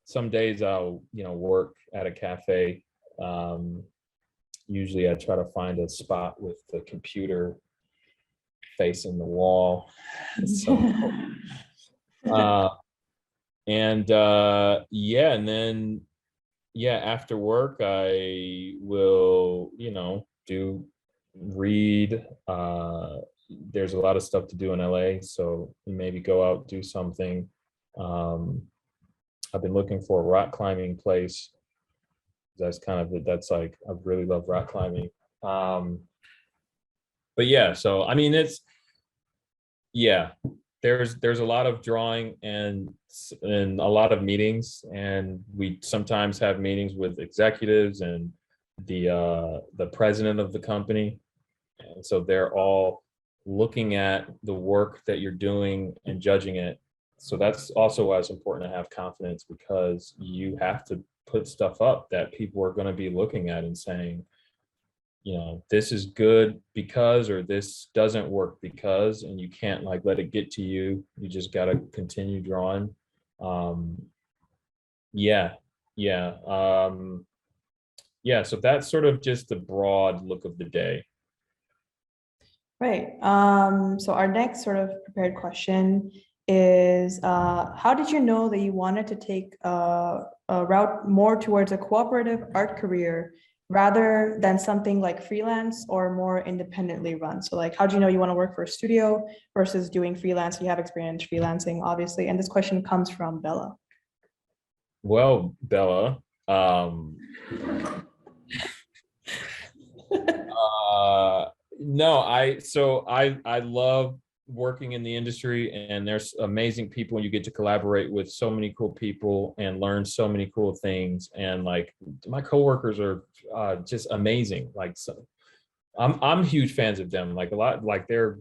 some days I'll work at a cafe. Usually I try to find a spot with the computer facing the wall. So, and then after work I will read. There's a lot of stuff to do in LA, so maybe go out, do something. I've been looking for a rock climbing place. That's like, I really love rock climbing. But so I mean, there's a lot of drawing and a lot of meetings, and we sometimes have meetings with executives and the president of the company, and so they're all looking at the work that you're doing and judging it. So that's also why it's important to have confidence, because you have to put stuff up that people are going to be looking at and saying, this is good because, or this doesn't work because, and you can't like let it get to you. You just got to continue drawing. So that's sort of just the broad look of the day. Right. So our next sort of prepared question is, how did you know that you wanted to take a route more towards a cooperative art career rather than something like freelance or more independently run? So like, how do you know you want to work for a studio versus doing freelance? You have experience freelancing, obviously. And this question comes from Bella. Well, Bella, no, I love working in the industry, and there's amazing people, and you get to collaborate with so many cool people and learn so many cool things. And like, my coworkers are just amazing. Like, so I'm huge fans of them. Like, a lot, like, they're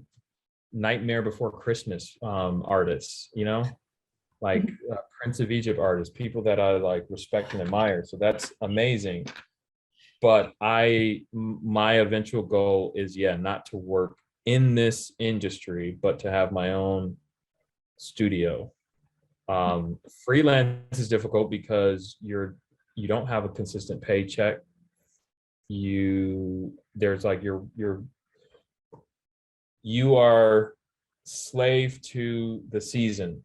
Nightmare Before Christmas artists, like Prince of Egypt artists, people that I like respect and admire. So that's amazing. But my eventual goal is, yeah, not to work in this industry, but to have my own studio. Freelance is difficult because you don't have a consistent paycheck. There's like you are slave to the season,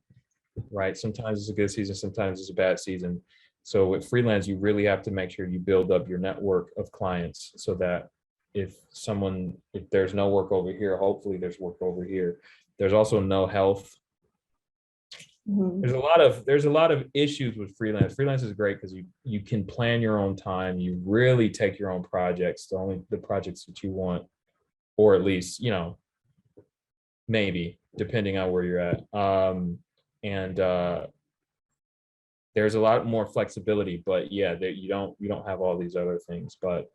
right? Sometimes it's a good season, sometimes it's a bad season. So with freelance, you really have to make sure you build up your network of clients so that if there's no work over here, hopefully there's work over here. There's also no health. There's a lot of issues with freelance. Freelance is great because you can plan your own time. You really take your own projects, the projects that you want, or at least, maybe depending on where you're at. And there's a lot more flexibility, but yeah, you don't have all these other things. But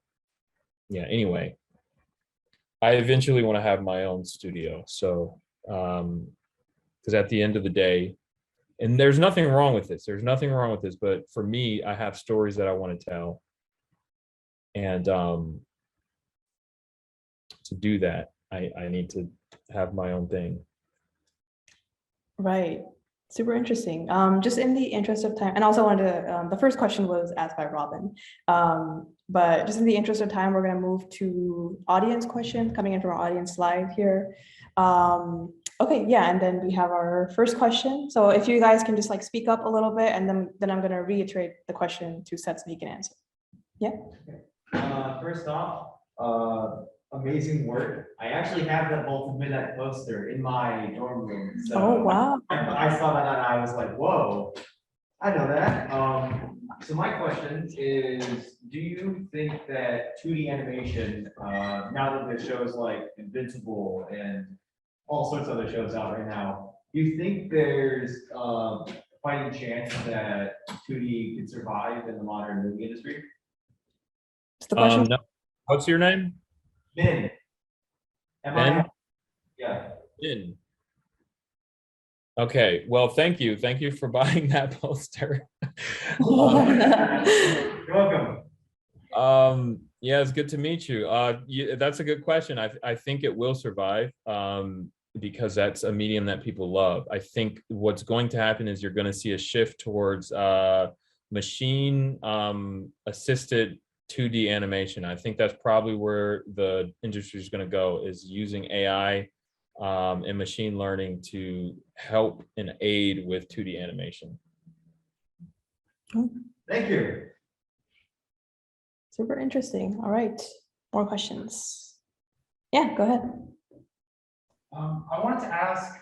yeah, anyway, I eventually want to have my own studio. So, because at the end of the day, and there's nothing wrong with this. There's nothing wrong with this, but for me, I have stories that I want to tell, and to do that, I need to have my own thing. Right. Super interesting. Just in the interest of time, and also wanted to, the first question was asked by Robin. But just in the interest of time, we're going to move to audience questions coming in from our audience live here. Okay, yeah, and then we have our first question. So if you guys can just like speak up a little bit, and then I'm going to reiterate the question to Seth so he can answer. Yeah. First off, amazing work. I actually have that Vault of Midnight poster in my dorm room. So Oh, wow. I saw that and I was like, whoa, I know that. So my question is, do you think that 2D animation, now that there's shows like Invincible and all sorts of other shows out right now, do you think there's a fighting chance that 2D could survive in the modern movie industry? What's the question? No. What's your name? Min. Ben? Yeah. Ben. Okay, well, thank you. Thank you for buying that poster. You're welcome. Yeah, it's good to meet you. That's a good question. I think it will survive because that's a medium that people love. I think what's going to happen is you're going to see a shift towards machine assisted 2D animation. I think that's probably where the industry is going to go, is using AI and machine learning to help and aid with 2D animation. Thank you. Super interesting. All right, more questions. Yeah, go ahead. I wanted to ask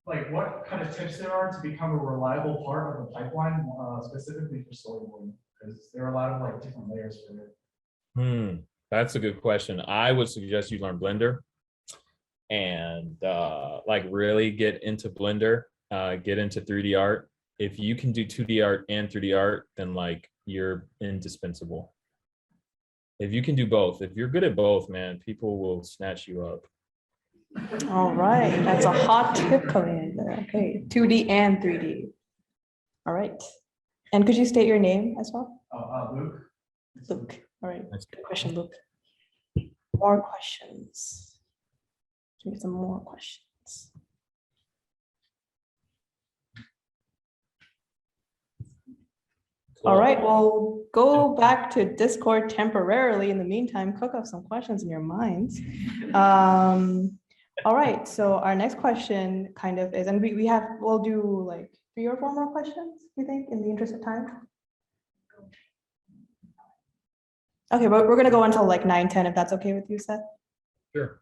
what kind of tips there are to become a reliable part of the pipeline, specifically for storyboarding, because there are a lot of different layers for it. That's a good question. I would suggest you learn Blender and really get into Blender, get into 3D art. If you can do 2D art and 3D art, then you're indispensable. If you can do both, if you're good at both, man, people will snatch you up. All right, that's a hot tip coming in there. Okay, 2D and 3D. All right, and could you state your name as well? Luke. Luke. All right, good question, Luke. More questions. Give me some more questions. All right, well, go back to Discord temporarily. In the meantime, cook up some questions in your minds. All right, so our next question kind of is, and we'll do 3 or 4 more questions, you think, in the interest of time? Okay, but we're gonna go until 9, 10, if that's okay with you, Seth? Sure.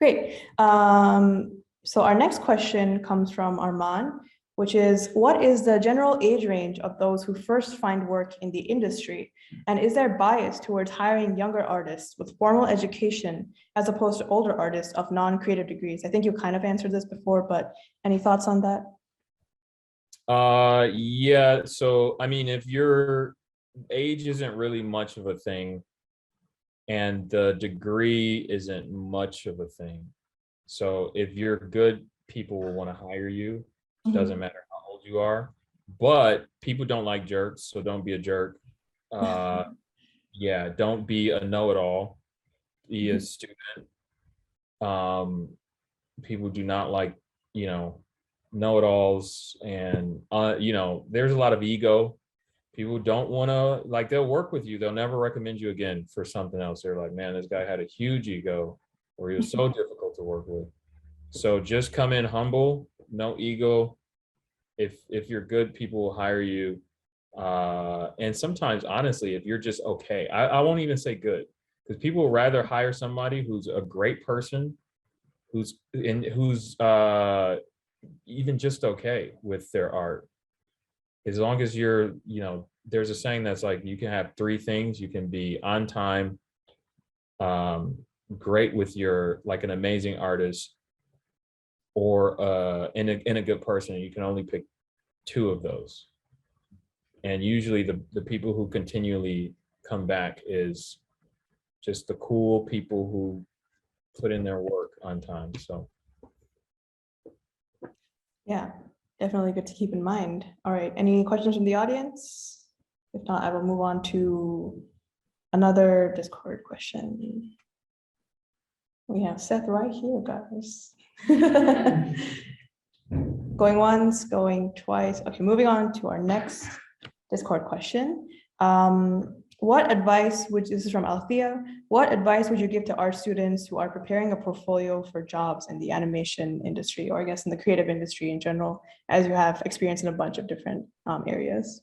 Great. So our next question comes from Armand, which is, what is the general age range of those who first find work in the industry? And is there bias towards hiring younger artists with formal education as opposed to older artists of non-creative degrees? I think you kind of answered this before, but any thoughts on that? Yeah, so I mean, if your age isn't really much of a thing and the degree isn't much of a thing, so if you're good, people will want to hire you. Doesn't matter you are, but people don't like jerks, so don't be a jerk. Yeah, don't be a know-it-all. Be a student. People do not like, know-it-alls, and there's a lot of ego. People don't want to, like, they'll work with you, they'll never recommend you again for something else. They're like, man, this guy had a huge ego, or he was so difficult to work with. So just come in humble, no ego. If you're good, people will hire you. And sometimes, honestly, if you're just okay, I won't even say good, because people would rather hire somebody who's a great person, who's even just okay with their art. As long as you're, there's a saying that's like, you can have three things. You can be on time, great with your, like, an amazing artist, or in a good person. You can only pick two of those. And usually the people who continually come back is just the cool people who put in their work on time. So Yeah, definitely good to keep in mind. All right, any questions from the audience? If not, I will move on to another Discord question. We have Seth right here, guys. Going once, going twice. Okay, moving on to our next Discord question. What advice this is from Althea, what advice would you give to art students who are preparing a portfolio for jobs in the animation industry, or I guess in the creative industry in general, as you have experience in a bunch of different areas?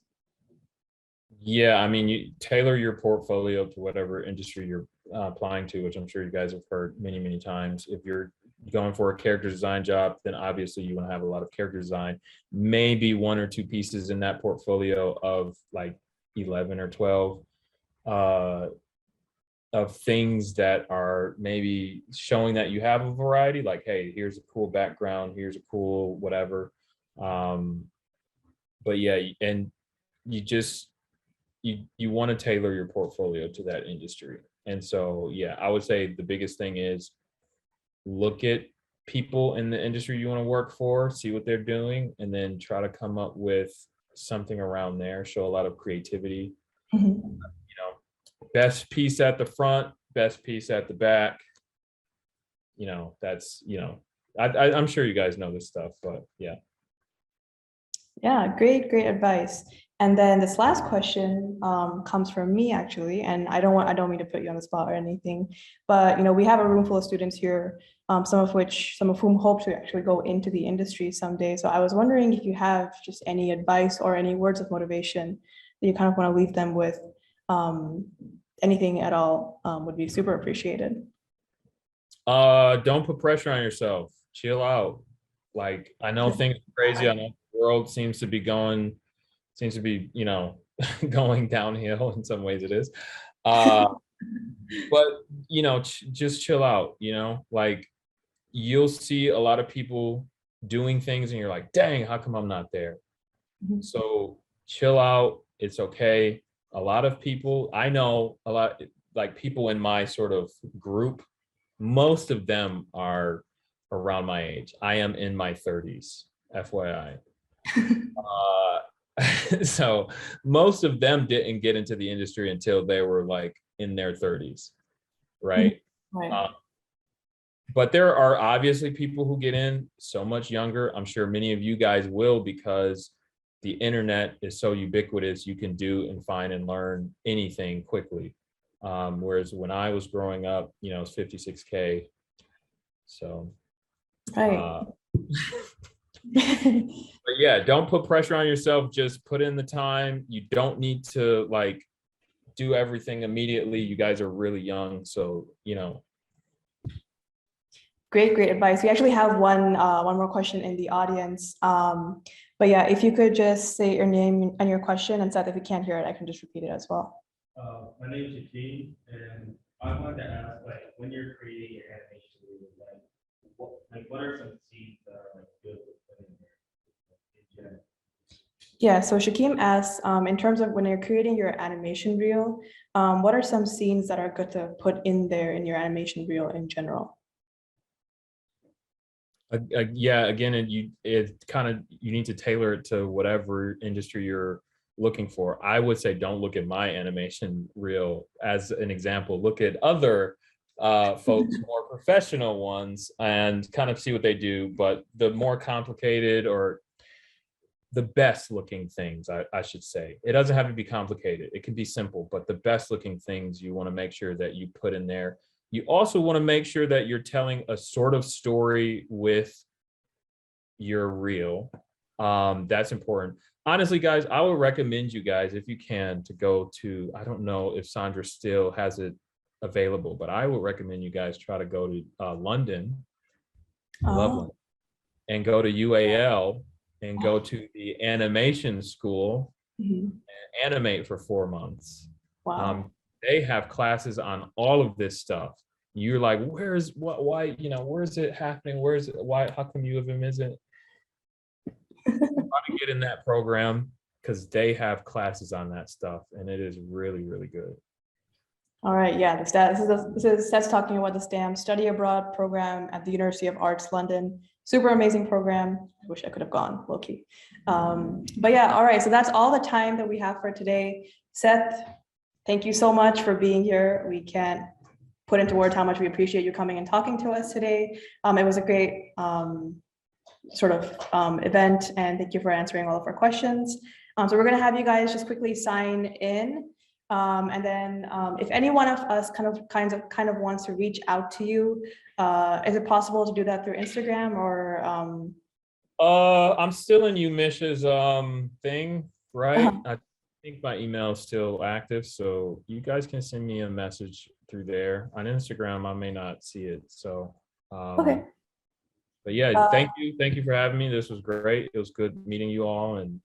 yeah, I mean, you tailor your portfolio to whatever industry you're applying to, which I'm sure you guys have heard many, many times. If you're going for a character design job, then obviously you want to have a lot of character design, maybe one or two pieces in that portfolio of like 11 or 12 of things that are maybe showing that you have a variety, like, hey, here's a cool background, here's a cool whatever. But yeah, and you want to tailor your portfolio to that industry. And so, yeah, I would say the biggest thing is look at people in the industry you want to work for, see what they're doing, and then try to come up with something around there. Show a lot of creativity. Mm-hmm. Best piece at the front, best piece at the back. That's, I'm sure you guys know this stuff, but yeah. Yeah, great advice. And then this last question comes from me, actually, and I don't mean to put you on the spot or anything, but we have a room full of students here, some of whom hope to actually go into the industry someday. So I was wondering if you have just any advice or any words of motivation that you kind of want to leave them with. Anything at all would be super appreciated. Don't put pressure on yourself. Chill out. Like, I know things are crazy. I know the world seems to be going downhill. In some ways it is. But just chill out. Like, you'll see a lot of people doing things and you're like, dang, how come I'm not there? Mm-hmm. So chill out. It's okay. A lot of people, I know a lot, like people in my sort of group, most of them are around my age. I am in my 30s, FYI. So most of them didn't get into the industry until they were like in their 30s, right? Right. But there are obviously people who get in so much younger. I'm sure many of you guys will, because the internet is so ubiquitous. You can do and find and learn anything quickly. Whereas when I was growing up, it's 56K. So, right. But yeah, don't put pressure on yourself. Just put in the time. You don't need to like do everything immediately. You guys are really young, so Great advice. We actually have one more question in the audience. But yeah, if you could just say your name and your question, and Seth, if you can't hear it, I can just repeat it as well. My name is Shaquille, and I wanted to ask, like, when you're creating your animation, what are some scenes that are like good with putting in general? Yeah, so Shaquem asks, in terms of when you're creating your animation reel, what are some scenes that are good to put in there in your animation reel in general? Yeah, again, it kind of, you need to tailor it to whatever industry you're looking for. I would say don't look at my animation reel as an example. Look at other folks, more professional ones, and kind of see what they do. But the more complicated, or the best looking things, I should say, it doesn't have to be complicated. It can be simple, but the best looking things you want to make sure that you put in there. You also want to make sure that you're telling a sort of story with your reel. That's important. Honestly, guys, I would recommend you guys, if you can, to go to, I don't know if Sandra still has it available, but I would recommend you guys try to go to London, Loveland, and go to UAL and go to the animation school and animate for 4 months. Wow. They have classes on all of this stuff. You're like, where's what, why, where is it happening? Where is it? Why, how come U of M isn't? Try to get in that program, because they have classes on that stuff, and it is really, really good. All right, yeah, this is Seth's talking about the STAM Study Abroad program at the University of Arts London. Super amazing program. I wish I could have gone, low-key. But yeah, all right, so that's all the time that we have for today. Seth, thank you so much for being here. We can't put into words how much we appreciate you coming and talking to us today. It was a great event, and thank you for answering all of our questions. So we're gonna have you guys just quickly sign in. And then if any one of us kind of wants to reach out to you, is it possible to do that through Instagram or? I'm still in Umish's thing, right? I think my email is still active, so you guys can send me a message through there. On Instagram, I may not see it, so. Okay. But yeah, thank you for having me. This was great. It was good meeting you all, and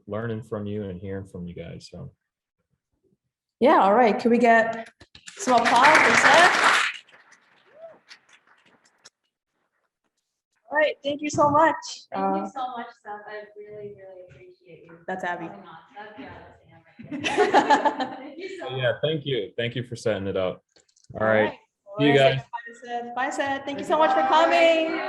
learning from you and hearing from you guys. So. Yeah, all right. Can we get some applause for Seth? All right, thank you so much. Thank you so much, Seth. I really, really appreciate you. That's Abby. coming on. That's Abby. Thank you so much. Yeah, thank you. Thank you for setting it up. All All right. right. See you All right, guys. Bye, Seth. Bye, Seth. Thank you so much for coming.